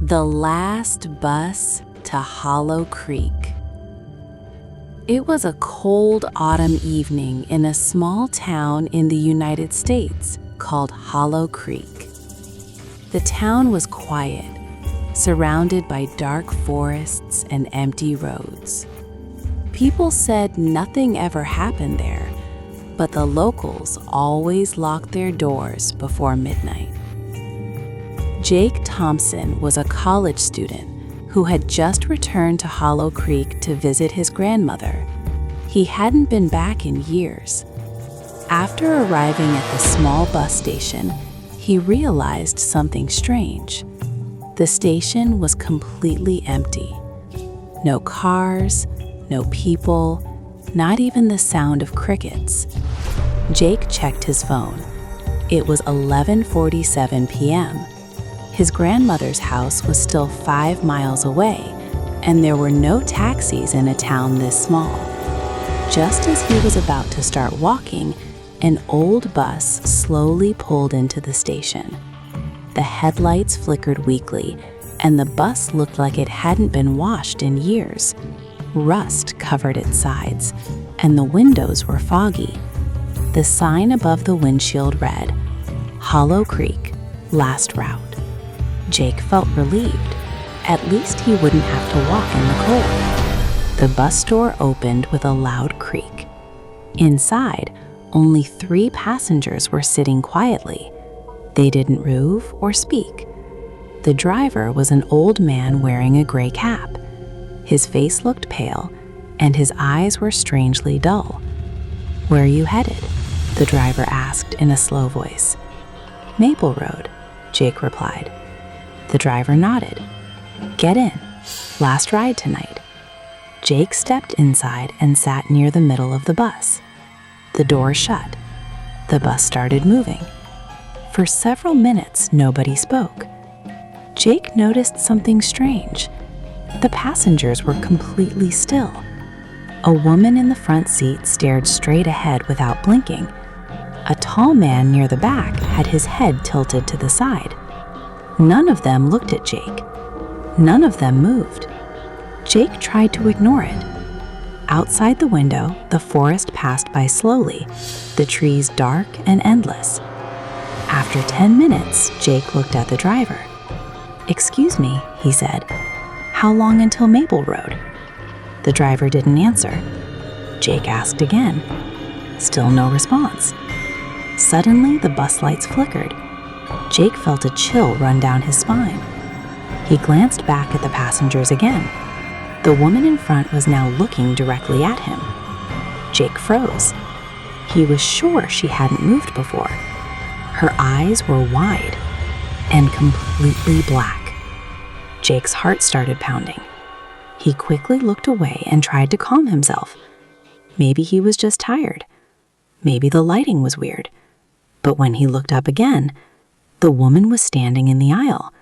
The last bus to Hollow Creek. It was a cold autumn evening in a small town in the United States called Hollow Creek. The town was quiet, surrounded by dark forests and empty roads. People said nothing ever happened there, but the locals always locked their doors before midnight. Jake Thompson was a college student who had just returned to Hollow Creek to visit his grandmother. He hadn't been back in years. After arriving at the small bus station, he realized something strange. The station was completely empty. No cars, no people, not even the sound of crickets. Jake checked his phone. It was 11:47 p.m. His grandmother's house was still 5 miles away, and there were no taxis in a town this small. Just as he was about to start walking, an old bus slowly pulled into the station. The headlights flickered weakly, and the bus looked like it hadn't been washed in years. Rust covered its sides, and the windows were foggy. The sign above the windshield read, "Hollow Creek, last route." Jake felt relieved. At least he wouldn't have to walk in the cold. The bus door opened with a loud creak. Inside, only 3 passengers were sitting quietly. They didn't move or speak. The driver was an old man wearing a gray cap. His face looked pale, and his eyes were strangely dull. "Where are you headed?" the driver asked in a slow voice. "Maple Road," Jake replied. The driver nodded. "Get in. Last ride tonight." Jake stepped inside and sat near the middle of the bus. The door shut. The bus started moving. For several minutes, nobody spoke. Jake noticed something strange. The passengers were completely still. A woman in the front seat stared straight ahead without blinking. A tall man near the back had his head tilted to the side. None of them looked at Jake. None of them moved. Jake tried to ignore it. Outside the window, the forest passed by slowly, the trees dark and endless. After 10 minutes, Jake looked at the driver. "Excuse me," he said. "How long until Maple Road?" The driver didn't answer. Jake asked again. Still no response. Suddenly, the bus lights flickered. Jake felt a chill run down his spine. He glanced back at the passengers again. The woman in front was now looking directly at him. Jake froze. He was sure she hadn't moved before. Her eyes were wide and completely black. Jake's heart started pounding. He quickly looked away and tried to calm himself. Maybe he was just tired. Maybe the lighting was weird. But when he looked up again, the woman was standing in the aisle.